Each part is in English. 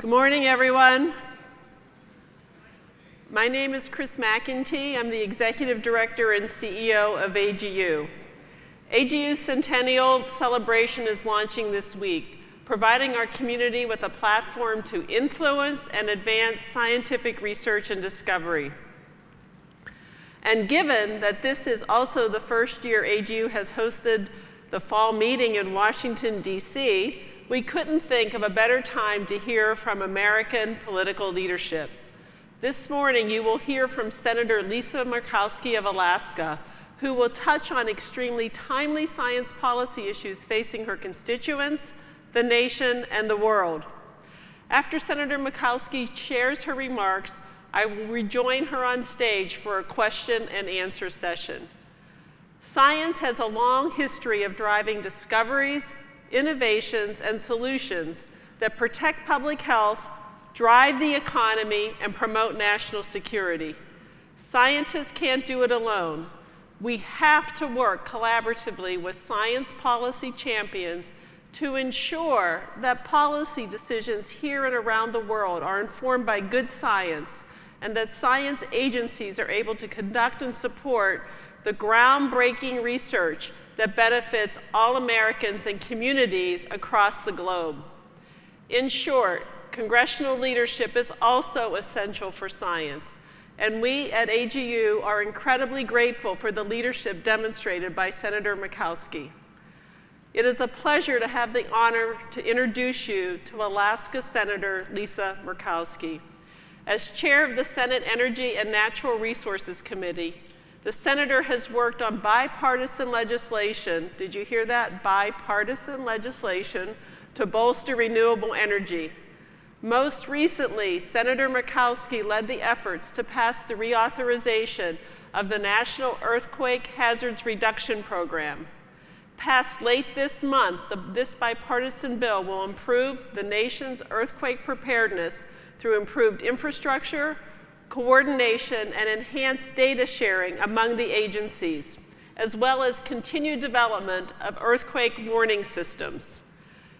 Good morning, everyone. My name is Chris McEntee. I'm the Executive Director and CEO of AGU. AGU's Centennial Celebration is launching this week, providing our community with a platform to influence and advance scientific research and discovery. And given that this is also the first year AGU has hosted the fall meeting in Washington, D.C., we couldn't think of a better time to hear from American political leadership. This morning, you will hear from Senator Lisa Murkowski of Alaska, who will touch on extremely timely science policy issues facing her constituents, the nation, and the world. After Senator Murkowski shares her remarks, I will rejoin her on stage for a question and answer session. Science has a long history of driving discoveries, innovations, and solutions that protect public health, drive the economy, and promote national security. Scientists can't do it alone. We have to work collaboratively with science policy champions to ensure that policy decisions here and around the world are informed by good science, and that science agencies are able to conduct and support the groundbreaking research that benefits all Americans and communities across the globe. In short, congressional leadership is also essential for science, and we at AGU are incredibly grateful for the leadership demonstrated by Senator Murkowski. It is a pleasure to have the honor to introduce you to Alaska Senator Lisa Murkowski. As chair of the Senate Energy and Natural Resources Committee, the senator has worked on bipartisan legislation, did you hear that? Bipartisan legislation to bolster renewable energy. Most recently, Senator Murkowski led the efforts to pass the reauthorization of the National Earthquake Hazards Reduction Program. Passed late this month, this bipartisan bill will improve the nation's earthquake preparedness through improved infrastructure, coordination, and enhanced data sharing among the agencies, as well as continued development of earthquake warning systems.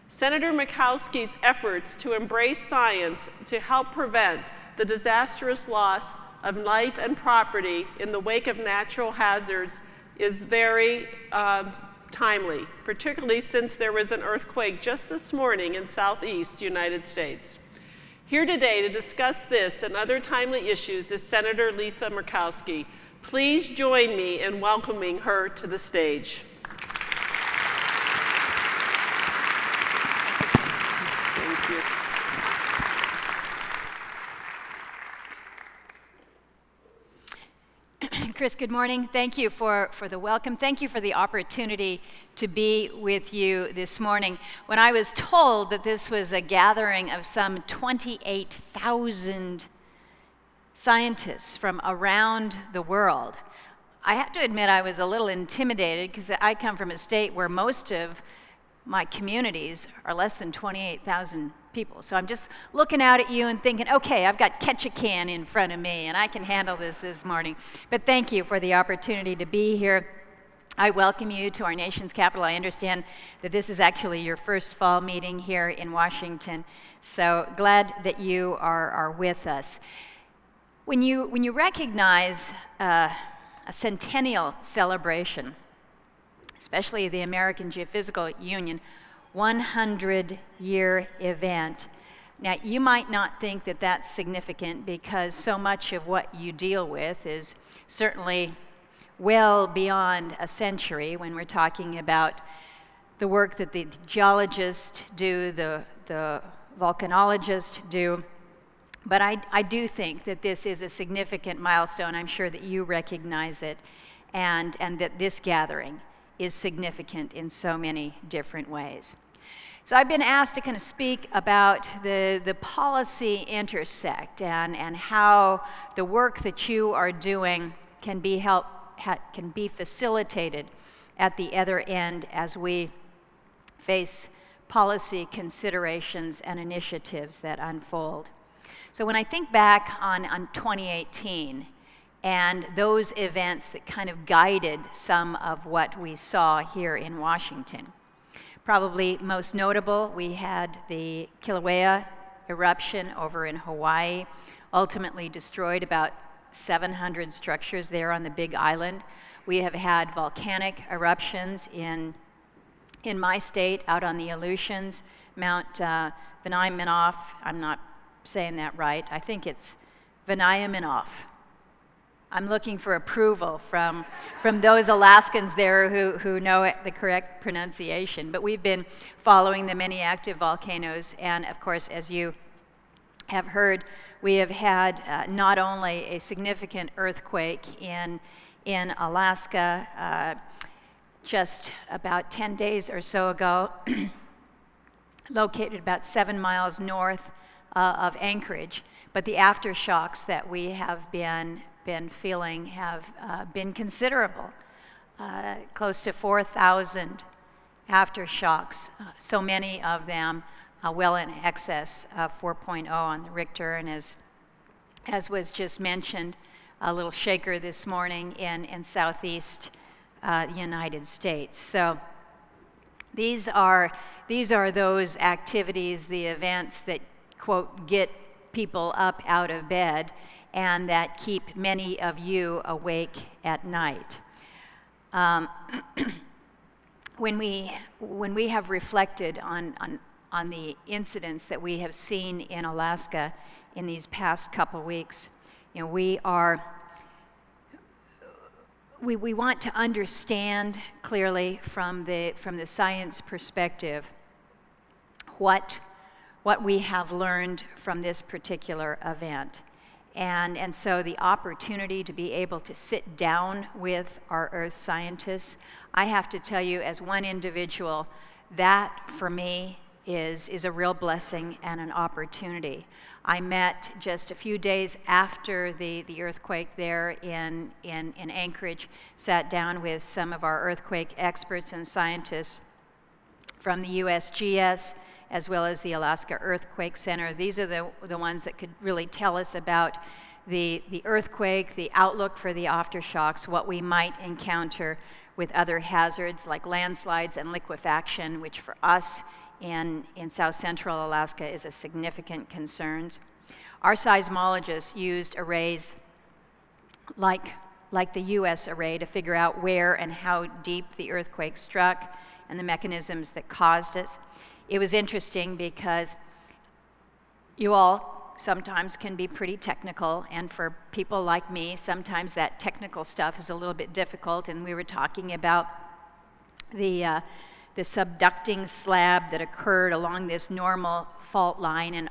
Senator Murkowski's efforts to embrace science to help prevent the disastrous loss of life and property in the wake of natural hazards is very timely, particularly since there was an earthquake just this morning in Southeast United States. Here today to discuss this and other timely issues is Senator Lisa Murkowski. Please join me in welcoming her to the stage. Thank you. Chris, good morning. Thank you for the welcome. Thank you for the opportunity to be with you this morning. When I was told that this was a gathering of some 28,000 scientists from around the world, I have to admit I was a little intimidated because I come from a state where most of my communities are less than 28,000 people. So I'm just looking out at you and thinking, okay, I've got Ketchikan in front of me and I can handle this morning. But thank you for the opportunity to be here. I welcome you to our nation's capital. I understand that this is actually your first fall meeting here in Washington. So glad that you are with us. When you recognize a centennial celebration, especially the American Geophysical Union 100-year event. Now, you might not think that that's significant because so much of what you deal with is certainly well beyond a century when we're talking about the work that the geologists do, the volcanologists do. But I do think that this is a significant milestone. I'm sure that you recognize it, and that this gathering is significant in so many different ways. So I've been asked to kind of speak about the Policy Intersect and how the work that you are doing can be facilitated at the other end as we face policy considerations and initiatives that unfold. So when I think back on 2018, and those events that kind of guided some of what we saw here in Washington. Probably most notable, we had the Kilauea eruption over in Hawaii ultimately destroyed about 700 structures there on the Big Island. We have had volcanic eruptions in my state, out on the Aleutians, Mount Vinayaminov. I'm not saying that right. I think it's Vinayaminov. I'm looking for approval from those Alaskans there who know the correct pronunciation. But we've been following the many active volcanoes, and of course, as you have heard, we have had not only a significant earthquake in Alaska just about 10 days or so ago, located about 7 miles north of Anchorage, but the aftershocks that we have been feeling have been considerable, close to 4,000 aftershocks, so many of them well in excess of 4.0 on the Richter, and as was just mentioned, a little shaker this morning in southeast United States. So these are those activities, the events that, quote, get people up out of bed and that keep many of you awake at night. When we have reflected on the incidents that we have seen in Alaska in these past couple weeks, you know, we want to understand clearly from the science perspective what we have learned from this particular event. And so the opportunity to be able to sit down with our earth scientists, I have to tell you as one individual, that for me is a real blessing and an opportunity. I met just a few days after the earthquake there in Anchorage, sat down with some of our earthquake experts and scientists from the USGS, as well as the Alaska Earthquake Center. These are the ones that could really tell us about the earthquake, the outlook for the aftershocks, what we might encounter with other hazards like landslides and liquefaction, which for us in South Central Alaska is a significant concern. Our seismologists used arrays like the US array to figure out where and how deep the earthquake struck and the mechanisms that caused it. It was interesting because you all sometimes can be pretty technical, and for people like me, sometimes that technical stuff is a little bit difficult, and we were talking about the subducting slab that occurred along this normal fault line, and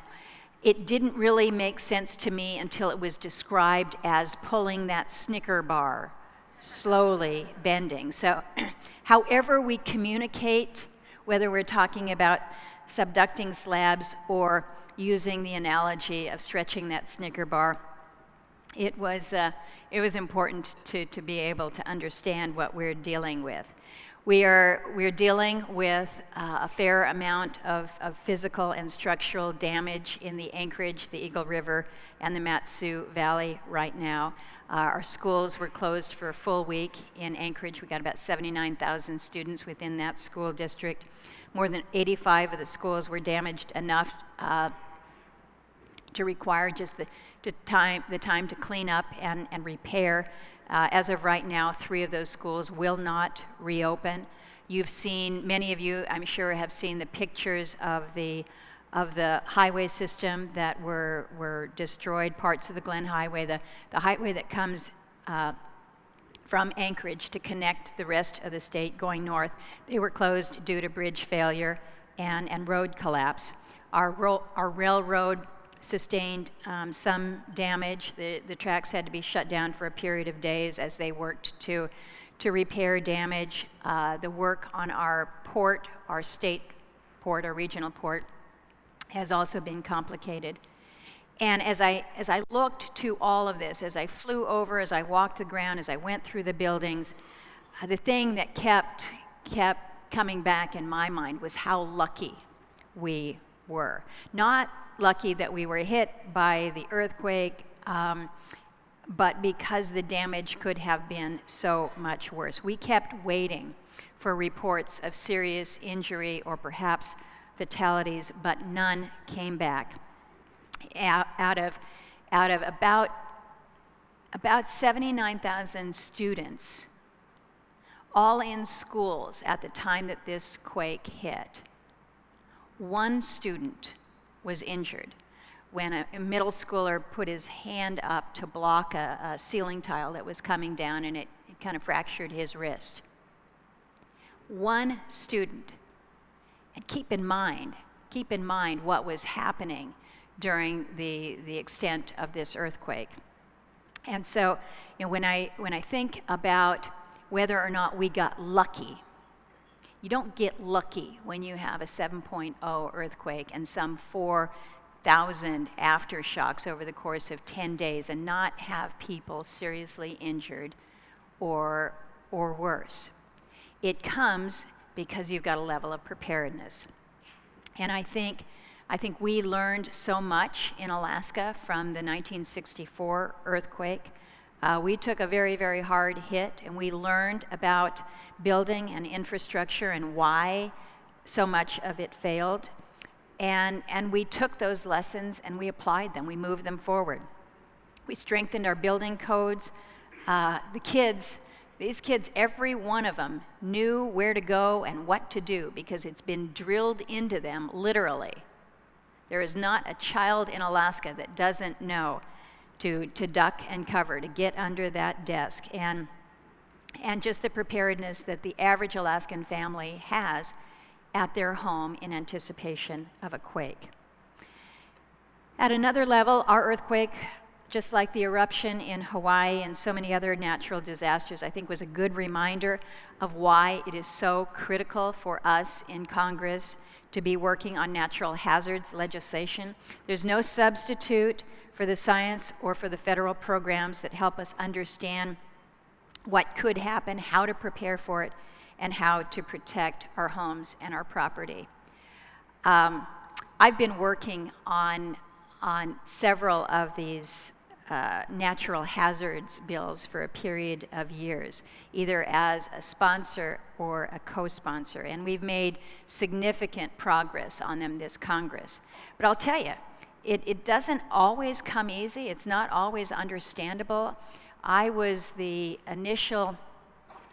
it didn't really make sense to me until it was described as pulling that Snicker bar, slowly bending. So however we communicate, whether we're talking about subducting slabs or using the analogy of stretching that Snicker bar, it was important to be able to understand what we're dealing with. We're dealing with a fair amount of physical and structural damage in the Anchorage, the Eagle River, and the Mat-Su Valley right now. Our schools were closed for a full week in Anchorage. We got about 79,000 students within that school district. More than 85 of the schools were damaged enough to require just the time to clean up and repair. As of right now, 3 of those schools will not reopen. You've seen, many of you, I'm sure, have seen the pictures of the highway system that were destroyed, parts of the Glen Highway, the highway that comes from Anchorage to connect the rest of the state going north. They were closed due to bridge failure and road collapse. Our railroad sustained some damage. The tracks had to be shut down for a period of days as they worked to repair damage. The work on our port, our state port, our regional port, has also been complicated. And as I looked to all of this, as I flew over, as I walked the ground, as I went through the buildings, the thing that kept coming back in my mind was how lucky we were. Not lucky that we were hit by the earthquake, but because the damage could have been so much worse. We kept waiting for reports of serious injury or perhaps fatalities, but none came back. out of about 79,000 students, all in schools at the time that this quake hit. One student was injured when a middle schooler put his hand up to block a ceiling tile that was coming down, and it kind of fractured his wrist. One student. And keep in mind what was happening during the extent of this earthquake. And so, when I think about whether or not we got lucky, you don't get lucky when you have a 7.0 earthquake and some 4,000 aftershocks over the course of 10 days and not have people seriously injured or worse. It comes because you've got a level of preparedness. And I think we learned so much in Alaska from the 1964 earthquake. We took a very, very hard hit, and we learned about building and infrastructure and why so much of it failed. And we took those lessons and we applied them. We moved them forward. We strengthened our building codes. These kids, every one of them knew where to go and what to do because it's been drilled into them, literally. There is not a child in Alaska that doesn't know to duck and cover, to get under that desk, and just the preparedness that the average Alaskan family has at their home in anticipation of a quake. At another level, our earthquake, just like the eruption in Hawaii and so many other natural disasters, I think was a good reminder of why it is so critical for us in Congress to be working on natural hazards legislation. There's no substitute for the science or for the federal programs that help us understand what could happen, how to prepare for it, and how to protect our homes and our property. I've been working on several of these natural hazards bills for a period of years, either as a sponsor or a co-sponsor, and we've made significant progress on them this Congress. But I'll tell you, it doesn't always come easy. It's not always understandable. I was the initial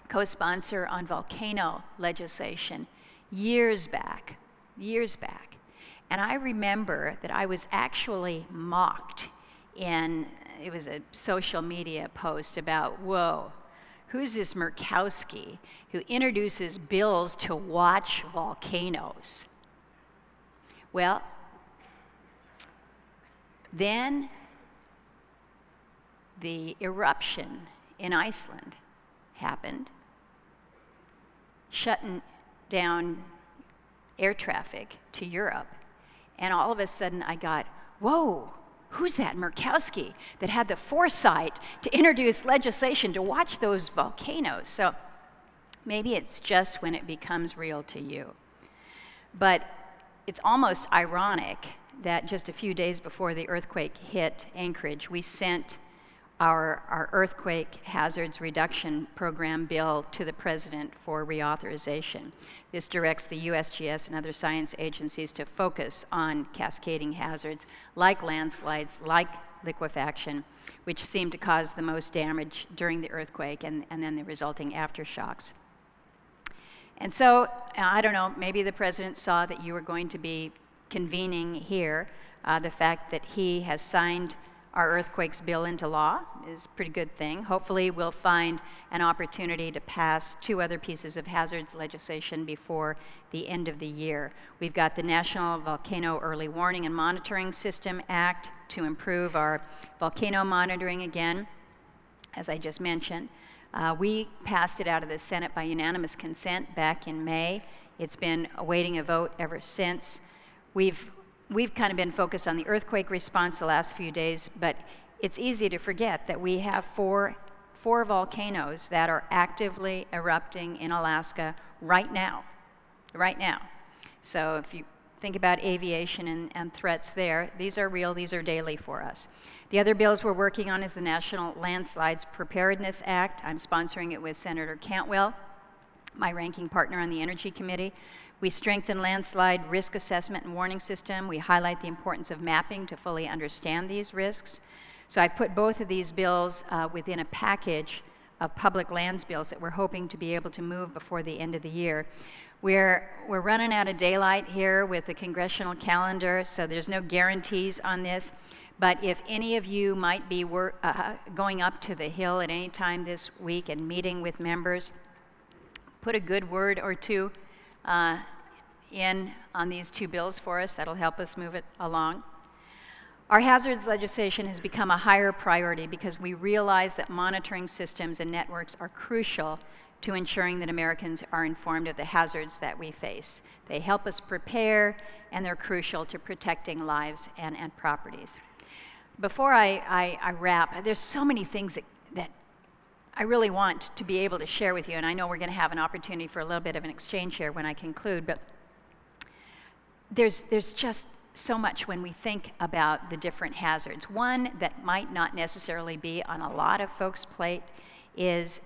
co-sponsor on volcano legislation years back, and I remember that I was actually mocked it was a social media post about, whoa, who's this Murkowski who introduces bills to watch volcanoes? Well, then the eruption in Iceland happened, shutting down air traffic to Europe, and all of a sudden I got, whoa, who's that Murkowski that had the foresight to introduce legislation to watch those volcanoes? So maybe it's just when it becomes real to you. But it's almost ironic that just a few days before the earthquake hit Anchorage, we sent our earthquake hazards reduction program bill to the president for reauthorization. This directs the USGS and other science agencies to focus on cascading hazards like landslides, like liquefaction, which seem to cause the most damage during the earthquake and then the resulting aftershocks. And so, I don't know, maybe the president saw that you were going to be convening here. The fact that he has signed our earthquakes bill into law is a pretty good thing. Hopefully we'll find an opportunity to pass 2 other pieces of hazards legislation before the end of the year. We've got the National Volcano Early Warning and Monitoring System Act to improve our volcano monitoring again, as I just mentioned. We passed it out of the Senate by unanimous consent back in May. It's been awaiting a vote ever since. We've kind of been focused on the earthquake response the last few days, but it's easy to forget that we have four volcanoes that are actively erupting in Alaska right now. So if you think about aviation and threats there, these are real, these are daily for us. The other bills we're working on is the National Landslides Preparedness Act. I'm sponsoring it with Senator Cantwell, my ranking partner on the Energy Committee. We strengthen landslide risk assessment and warning system. We highlight the importance of mapping to fully understand these risks. So I put both of these bills within a package of public lands bills that we're hoping to be able to move before the end of the year. We're running out of daylight here with the congressional calendar, so there's no guarantees on this. But if any of you might be going up to the Hill at any time this week and meeting with members, put a good word or two in on these two bills for us. That'll help us move it along. Our hazards legislation has become a higher priority because we realize that monitoring systems and networks are crucial to ensuring that Americans are informed of the hazards that we face. They help us prepare, and they're crucial to protecting lives and properties. Before I wrap, there's so many things that I really want to be able to share with you, and I know we're going to have an opportunity for a little bit of an exchange here when I conclude, but there's just so much when we think about the different hazards. One that might not necessarily be on a lot of folks' plate is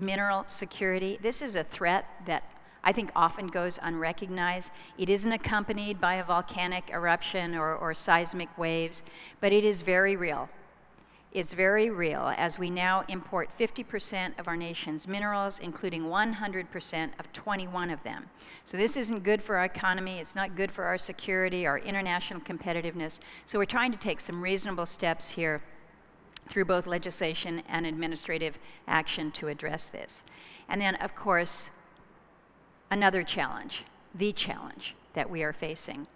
mineral security. This is a threat that I think often goes unrecognized. It isn't accompanied by a volcanic eruption or seismic waves, but it is very real. It's very real as we now import 50% of our nation's minerals, including 100% of 21 of them. So this isn't good for our economy, it's not good for our security, our international competitiveness. So we're trying to take some reasonable steps here through both legislation and administrative action to address this. And then, of course, another challenge, the challenge that we are facing,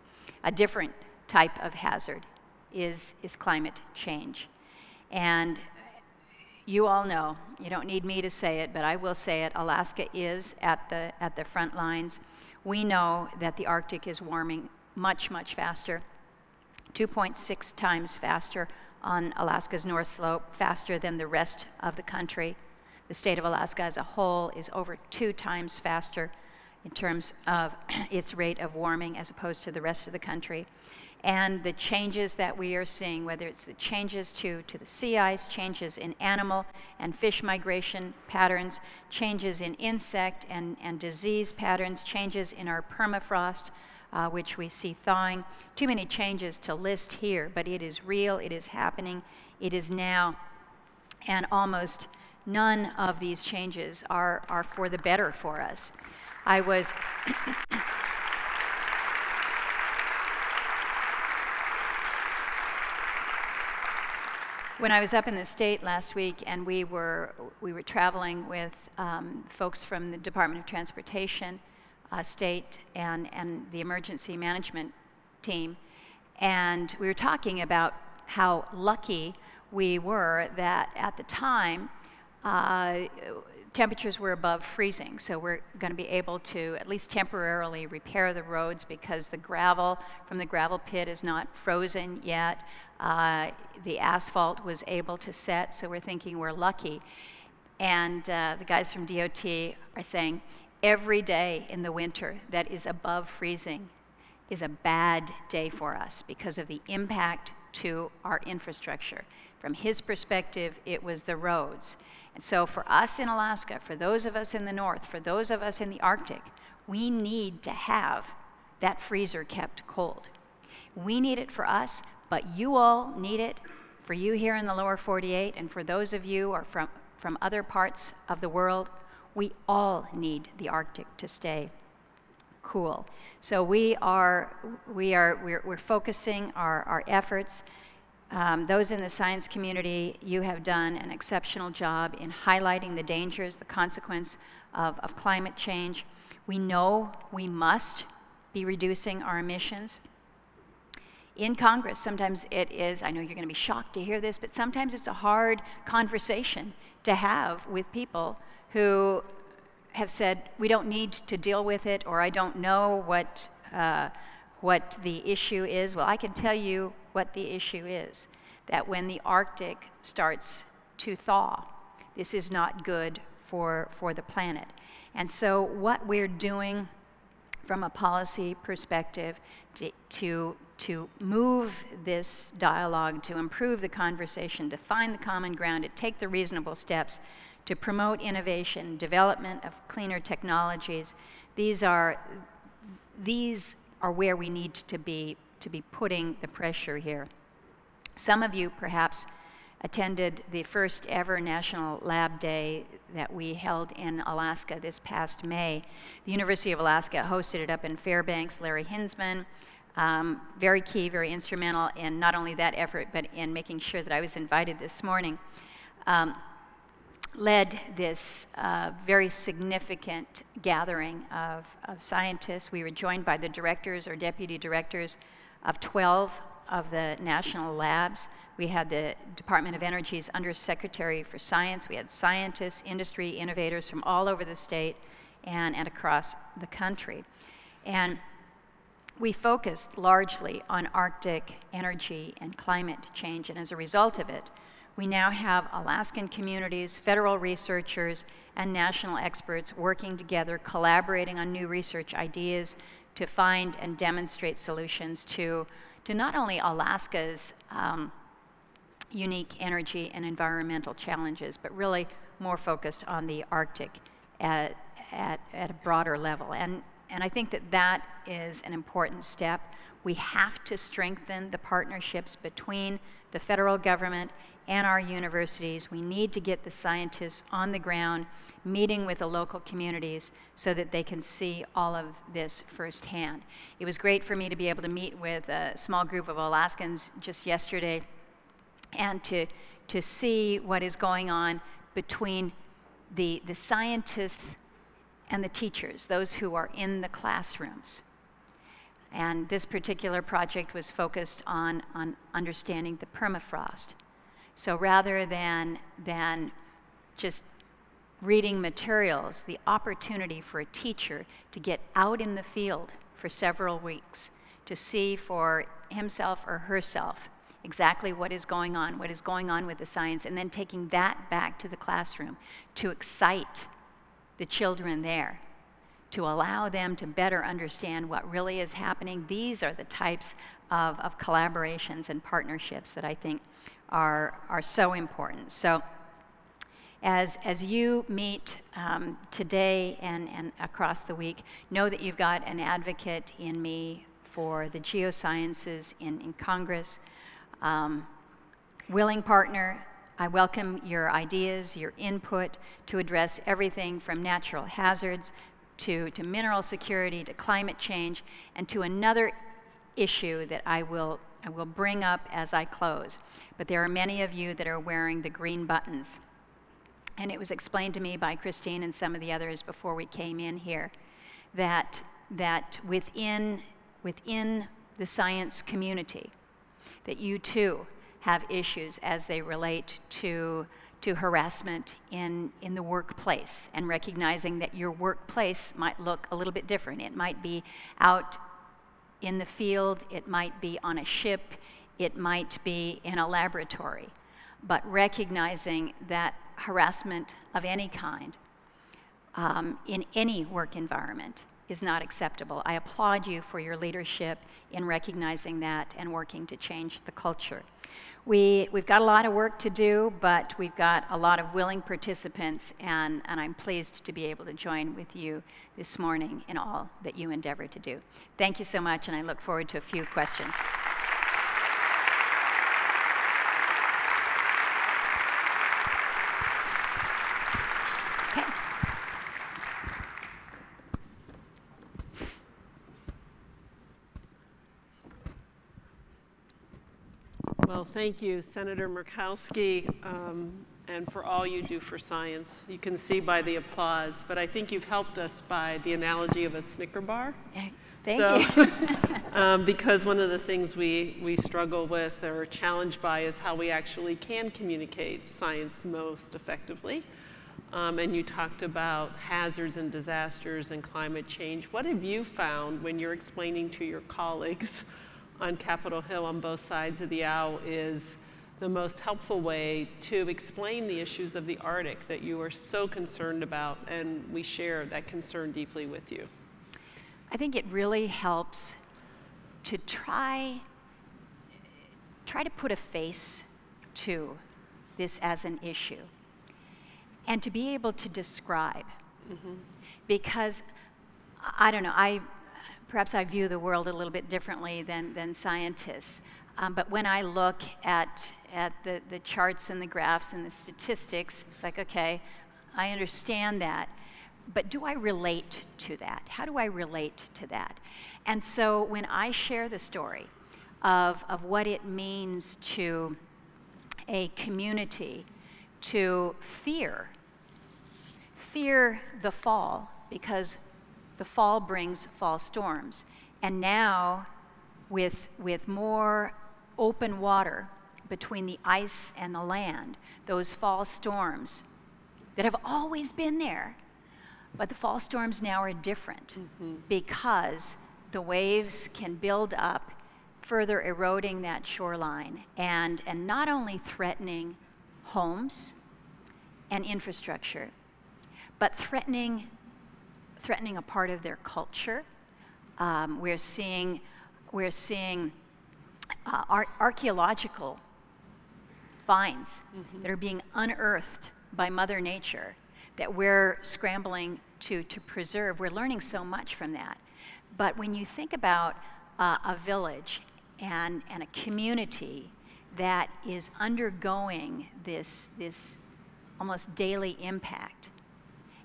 a different type of hazard, is climate change. And you all know, you don't need me to say it, but I will say it, Alaska is at the front lines. We know that the Arctic is warming much, much faster, 2.6 times faster on Alaska's North Slope, faster than the rest of the country. The state of Alaska as a whole is over 2 times faster in terms of its rate of warming as opposed to the rest of the country. And the changes that we are seeing, whether it's the changes to the sea ice, changes in animal and fish migration patterns, changes in insect and disease patterns, changes in our permafrost, which we see thawing. Too many changes to list here, but it is real, it is happening, it is now, and almost none of these changes are for the better for us. I was when I was up in the state last week, and we were traveling with folks from the Department of Transportation, state, and the emergency management team, and we were talking about how lucky we were that at the time temperatures were above freezing, so we're going to be able to at least temporarily repair the roads because the gravel from the gravel pit is not frozen yet. The asphalt was able to set, so we're thinking we're lucky. And the guys from DOT are saying every day in the winter that is above freezing is a bad day for us because of the impact to our infrastructure. From his perspective, it was the roads. And so for us in Alaska, for those of us in the north, for those of us in the Arctic, we need to have that freezer kept cold. We need it for us, but you all need it for you here in the lower 48, and for those of you or from other parts of the world. We all need the Arctic to stay cool. So we're focusing our efforts. Those in the science community, you have done an exceptional job in highlighting the dangers, the consequence of climate change. We know we must be reducing our emissions. In Congress, sometimes it is, I know you're going to be shocked to hear this, but sometimes it's a hard conversation to have with people who have said, we don't need to deal with it, or I don't know what the issue is. Well, I can tell you what the issue is, that when the Arctic starts to thaw, this is not good for the planet. And so what we're doing from a policy perspective to move this dialogue, to improve the conversation, to find the common ground, to take the reasonable steps, to promote innovation, development of cleaner technologies, these are these are where we need to be putting the pressure here. Some of you perhaps attended the first ever National Lab Day that we held in Alaska this past May. The University of Alaska hosted it up in Fairbanks. Larry Hinsman, very key, very instrumental in not only that effort, but in making sure that I was invited this morning, led this very significant gathering of scientists. We were joined by the directors or deputy directors of 12 of the national labs. We had the Department of Energy's Undersecretary for Science. We had scientists, industry, innovators from all over the state and across the country. And we focused largely on Arctic energy and climate change. And as a result of it, we now have Alaskan communities, federal researchers, and national experts working together, collaborating on new research ideas to find and demonstrate solutions to not only Alaska's unique energy and environmental challenges, but really more focused on the Arctic at a broader level. And I think that is an important step. We have to strengthen the partnerships between the federal government and our universities. We need to get the scientists on the ground, meeting with the local communities so that they can see all of this firsthand. It was great for me to be able to meet with a small group of Alaskans just yesterday and to see what is going on between the scientists and the teachers, those who are in the classrooms. And this particular project was focused on understanding the permafrost. So rather than just reading materials, the opportunity for a teacher to get out in the field for several weeks to see for himself or herself exactly what is going on with the science, and then taking that back to the classroom to excite the children there, to allow them to better understand what really is happening. These are the types of collaborations and partnerships that I think are so important. So as you meet today and across the week, know that you've got an advocate in me for the geosciences in Congress. Willing partner. I welcome your ideas, your input to address everything from natural hazards to mineral security to climate change, and to another issue that I will bring up as I close. But there are many of you that are wearing the green buttons. And it was explained to me by Christine and some of the others before we came in here that within the science community, that you too have issues as they relate to harassment in the workplace, and recognizing that your workplace might look a little bit different. It might be out in the field, it might be on a ship, it might be in a laboratory, but recognizing that harassment of any kind in any work environment is not acceptable. I applaud you for your leadership in recognizing that and working to change the culture. We've got a lot of work to do, but we've got a lot of willing participants, and I'm pleased to be able to join with you this morning in all that you endeavor to do. Thank you so much, and I look forward to a few questions. Well, thank you, Senator Murkowski, and for all you do for science. You can see by the applause, but I think you've helped us by the analogy of a Snicker bar. Thank you. Because one of the things we struggle with or are challenged by is how we actually can communicate science most effectively. And you talked about hazards and disasters and climate change. What have you found when you're explaining to your colleagues on Capitol Hill on both sides of the aisle is the most helpful way to explain the issues of the Arctic that you are so concerned about, and we share that concern deeply with you? I think it really helps to try to put a face to this as an issue, and to be able to describe. Mm-hmm. Because, I don't know, perhaps I view the world a little bit differently than scientists. But when I look at the charts and the graphs and the statistics, it's like, okay, I understand that, but do I relate to that? How do I relate to that? And so when I share the story of what it means to a community to fear the fall, because the fall brings fall storms, and now with more open water between the ice and the land, those fall storms that have always been there, but the fall storms now are different because the waves can build up, further eroding that shoreline and not only threatening homes and infrastructure, but threatening a part of their culture. We're seeing archaeological finds that are being unearthed by Mother Nature that we're scrambling to preserve. We're learning so much from that. But when you think about a village and a community that is undergoing this almost daily impact,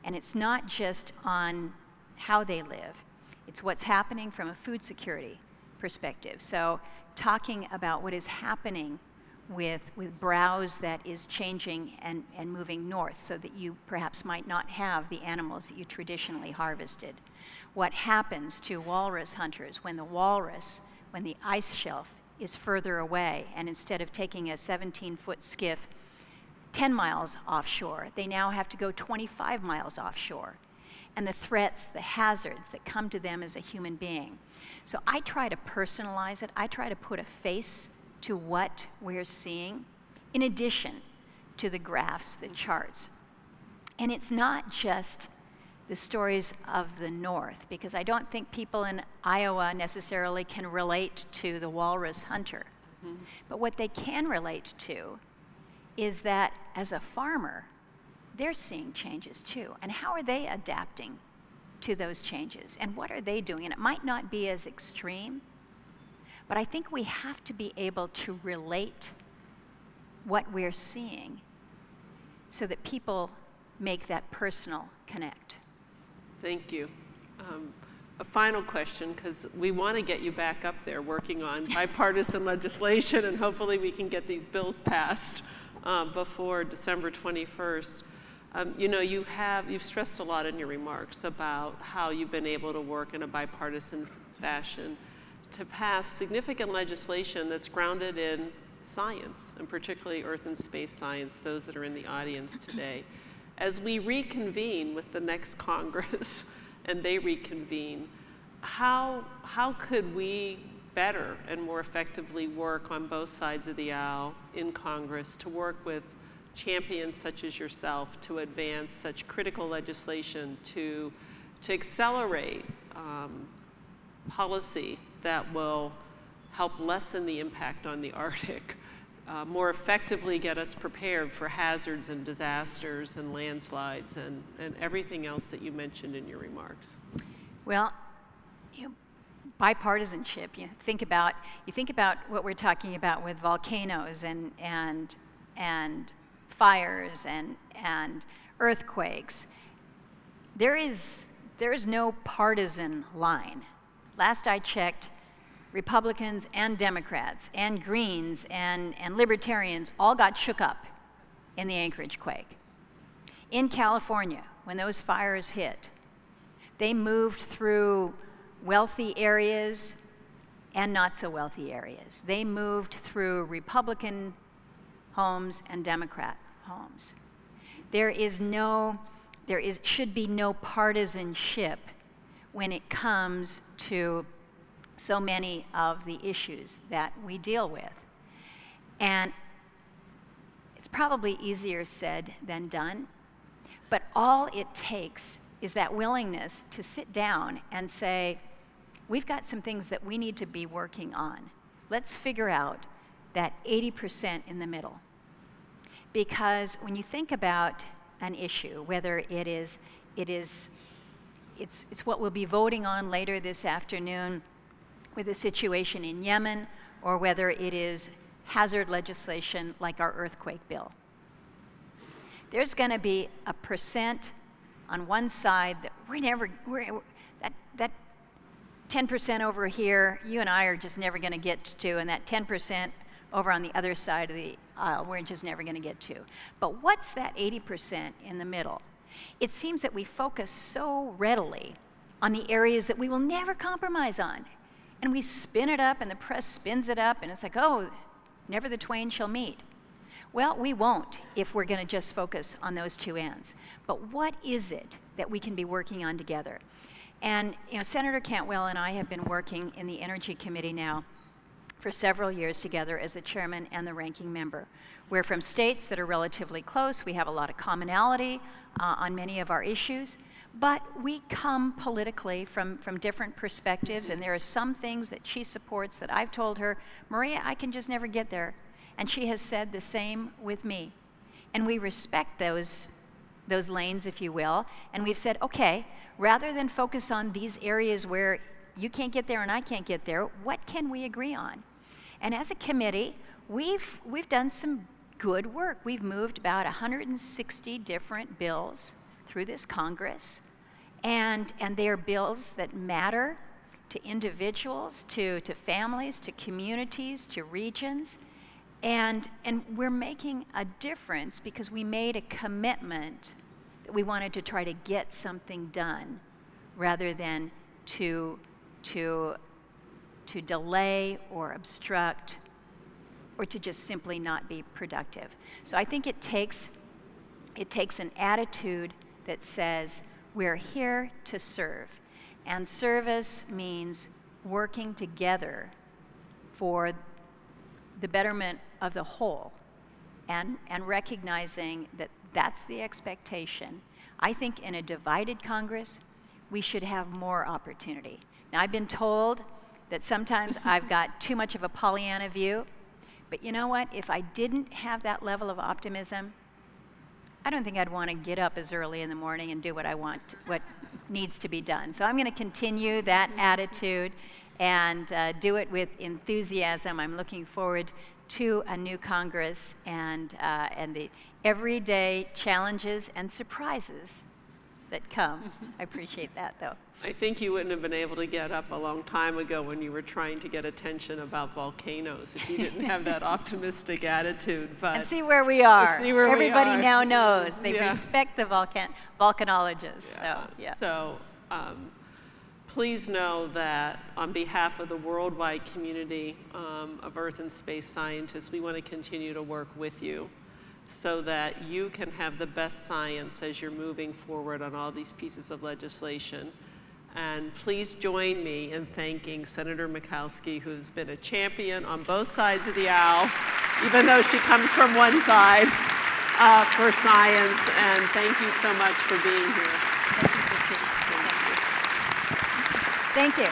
and it's not just on how they live, it's what's happening from a food security perspective. So talking about what is happening with browse that is changing and moving north so that you perhaps might not have the animals that you traditionally harvested. What happens to walrus hunters when the ice shelf is further away, and instead of taking a 17-foot skiff 10 miles offshore, they now have to go 25 miles offshore, and the threats, the hazards that come to them as a human being. So I try to personalize it. I try to put a face to what we're seeing, in addition to the graphs, the charts. And it's not just the stories of the North, because I don't think people in Iowa necessarily can relate to the walrus hunter. But what they can relate to is that as a farmer, they're seeing changes too. And how are they adapting to those changes? And what are they doing? And it might not be as extreme, but I think we have to be able to relate what we're seeing so that people make that personal connect. Thank you. A final question, because we want to get you back up there working on bipartisan legislation, and hopefully we can get these bills passed before December 21st. You know, you've stressed a lot in your remarks about how you've been able to work in a bipartisan fashion to pass significant legislation that's grounded in science, and particularly earth and space science, those that are in the audience today. As we reconvene with the next Congress and they reconvene, how could we better and more effectively work on both sides of the aisle in Congress to work with champions such as yourself to advance such critical legislation to accelerate policy that will help lessen the impact on the Arctic, more effectively get us prepared for hazards and disasters and landslides and everything else that you mentioned in your remarks? Well, bipartisanship. You think about what we're talking about with volcanoes and fires and earthquakes. There is no partisan line. Last I checked, Republicans and Democrats and Greens and Libertarians all got shook up in the Anchorage quake. In California, when those fires hit, they moved through wealthy areas and not so wealthy areas. They moved through Republican homes and Democrat homes. There should be no partisanship when it comes to so many of the issues that we deal with. And it's probably easier said than done, but all it takes is that willingness to sit down and say, we've got some things that we need to be working on. Let's figure out that 80% in the middle. Because when you think about an issue, whether it is it's what we'll be voting on later this afternoon with the situation in Yemen, or whether it is hazard legislation like our earthquake bill. There's going to be a percent on one side that that 10% over here, you and I are just never going to get to, and that 10% over on the other side of the aisle, we're just never going to get to. But what's that 80% in the middle? It seems that we focus so readily on the areas that we will never compromise on. And we spin it up, and the press spins it up, and it's like, oh, never the twain shall meet. Well, we won't if we're going to just focus on those two ends. But what is it that we can be working on together? And Senator Cantwell and I have been working in the Energy Committee now for several years together as the chairman and the ranking member. We're from states that are relatively close. We have a lot of commonality on many of our issues. But we come politically from different perspectives, and there are some things that she supports that I've told her, Maria, I can just never get there. And she has said the same with me. And we respect those lanes, if you will, and we've said, okay, rather than focus on these areas where you can't get there and I can't get there, what can we agree on? And as a committee, we've done some good work. We've moved about 160 different bills through this Congress, and they are bills that matter to individuals, to families, to communities, to regions, and we're making a difference because we made a commitment that we wanted to try to get something done rather than to delay or obstruct or to just simply not be productive. So I think it takes an attitude that says we're here to serve, and service means working together for the betterment of the whole, and recognizing that that's the expectation. I think in a divided Congress, we should have more opportunity. Now, I've been told that sometimes I've got too much of a Pollyanna view, but you know what? If I didn't have that level of optimism, I don't think I'd want to get up as early in the morning and do what I want, what needs to be done. So I'm going to continue that attitude and do it with enthusiasm. I'm looking forward to a new Congress and the everyday challenges and surprises that come. I appreciate that, though. I think you wouldn't have been able to get up a long time ago when you were trying to get attention about volcanoes if you didn't have that optimistic attitude. But and see where we are. See where Everybody we are. now knows. They respect the volcanologists. So please know that on behalf of the worldwide community of Earth and space scientists, we want to continue to work with you so that you can have the best science as you're moving forward on all these pieces of legislation. And please join me in thanking Senator Murkowski, who's been a champion on both sides of the aisle, even though she comes from one side, for science. And thank you so much for being here. Thank you, Christine. Thank you.